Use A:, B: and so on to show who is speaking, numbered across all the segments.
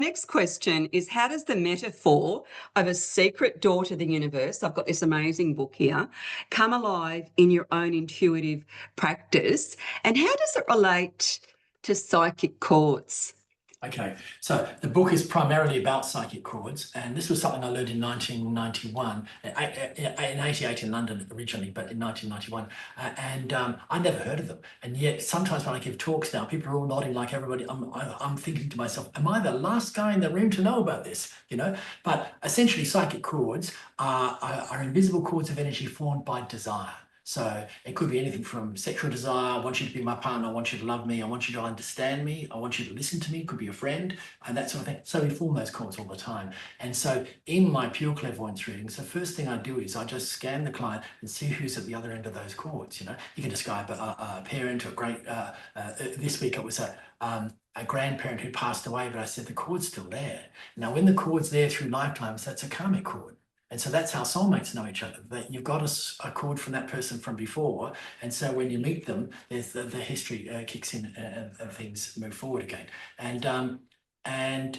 A: Next question is, how does the metaphor of a secret door to the universe, I've got this amazing book here, come alive in your own intuitive practice? And how does it relate to psychic cords?
B: Okay, so the book is primarily about psychic cords, and this was something I learned in 1991, in 88 in London originally, but in 1991, I never heard of them. And yet sometimes when I give talks now, people are all nodding like everybody. I'm thinking to myself, am I the last guy in the room to know about this? You know, but essentially psychic cords are invisible cords of energy formed by desire. So it could be anything from sexual desire, I want you to be my partner, I want you to love me, I want you to understand me, I want you to listen to me, it could be a friend, and that sort of thing. So we form those cords all the time. And so in my pure clairvoyance readings, the first thing I do is I just scan the client and see who's at the other end of those cords. You know, you can describe a parent, a great, this week it was a grandparent who passed away, but I said the cord's still there. Now, when the cord's there through lifetimes, that's a karmic cord. And so that's how soulmates know each other. That you've got a cord from that person from before. And so when you meet them, there's the history kicks in and things move forward again. And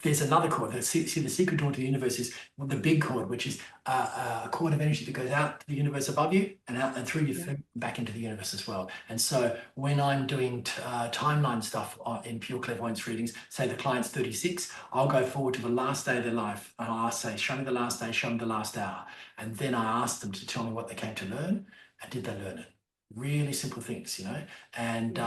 B: there's another cord. See, the secret door to the universe is the big cord, which is a cord of energy that goes out to the universe above you and out and through you back into the universe as well. And so when I'm doing timeline stuff in pure clairvoyance readings, say the client's 36, I'll go forward to the last day of their life and I'll say, show me the last day, show me the last hour. And then I ask them to tell me what they came to learn and did they learn it? Really simple things, you know? And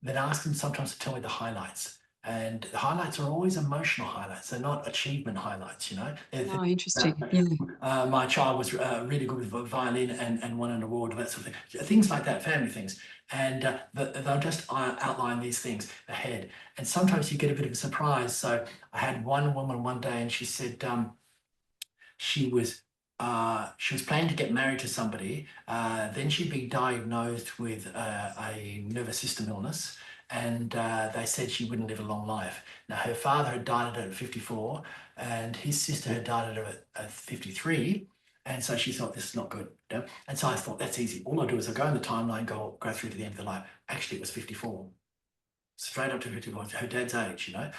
B: then I ask them sometimes to tell me the highlights. And the highlights are always emotional highlights. They're not achievement highlights, you know.
A: Oh, interesting.
B: My child was really good with violin and won an award, that sort of thing. Things like that, family things. And they'll just outline these things ahead. And sometimes you get a bit of a surprise. So I had one woman one day and she said she was planning to get married to somebody, then she'd been diagnosed with a nervous system illness, and they said she wouldn't live a long life. Now, her father had died at 54, and his sister had died at 53, and so she thought, this is not good. You know? And so I thought, that's easy. All I do is I go in the timeline, go through to the end of the life. Actually, it was 54. Straight up to 54, her dad's age, you know.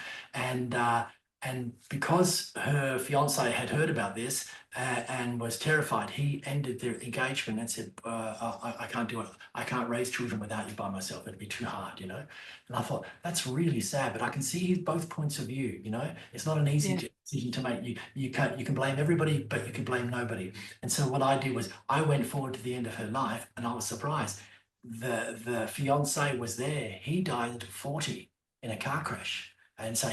B: And because her fiance had heard about this and was terrified, he ended their engagement and said, I can't do it. I can't raise children without you by myself. It'd be too hard, you know. And I thought, that's really sad, but I can see both points of view, you know. It's not an easy decision to make. You can blame everybody, but you can blame nobody. And so what I did was I went forward to the end of her life and I was surprised. The fiance was there. He died at 40 in a car crash. And so,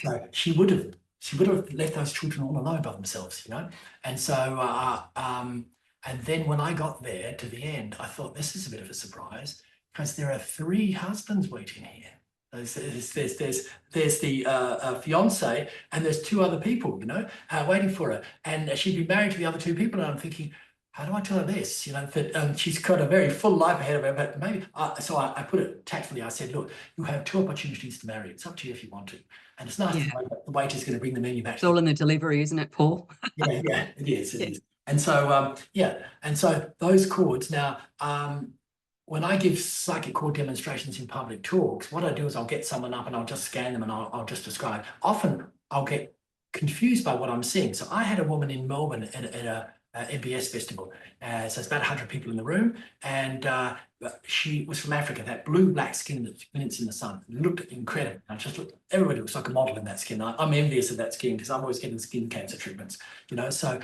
B: so she would have left those children all alone by themselves, you know. And so, and then when I got there to the end, I thought this is a bit of a surprise because there are 3 husbands waiting here. There's the fiance and there's 2 other people, you know, waiting for her. And she'd be married to the other 2 people, and I'm thinking, how do I tell her this? You know, that she's got a very full life ahead of her, but maybe, so I put it tactfully. I said, look, you have 2 opportunities to marry. It's up to you if you want to. And it's nice to know that the waiter's going to bring the menu back.
A: It's all in the delivery, isn't it, Paul?
B: Yeah, it is. It is. And so, and so those chords now, when I give psychic cord demonstrations in public talks, what I do is I'll get someone up and I'll just scan them and I'll just describe. Often I'll get confused by what I'm seeing. So I had a woman in Melbourne at a MBS festival. So it's about 100 people in the room, and she was from Africa. That blue-black skin that glints in the sun looked incredible. I just looked, everybody looks like a model in that skin. I'm envious of that skin because I'm always getting skin cancer treatments, you know. So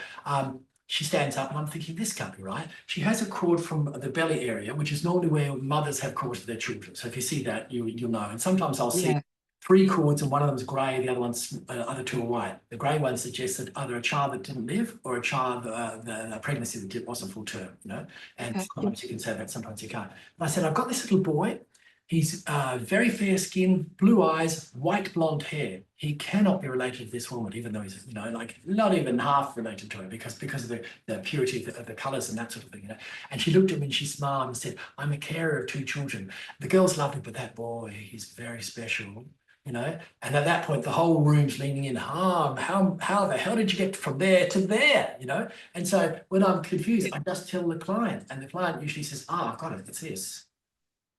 B: she stands up and I'm thinking, this can't be right. She has a cord from the belly area, which is normally where mothers have cords for their children. So if you see that, you'll know. And sometimes I'll see 3 cords, and one of them is grey, the other 2 are white. The grey one suggests that either a child that didn't live or a child, the pregnancy that wasn't full term, you know. And sometimes you can say that, sometimes you can't. And I said, I've got this little boy. He's very fair skin, blue eyes, white blonde hair. He cannot be related to this woman, even though he's, you know, like not even half related to her because of the purity of the colours and that sort of thing, you know. And she looked at me and she smiled and said, I'm a carer of 2 children. The girls love me, but that boy, he's very special. You know, and at that point, the whole room's leaning in. How the hell did you get from there to there? You know, and so when I'm confused, I just tell the client, and the client usually says, "I've got it. It's this."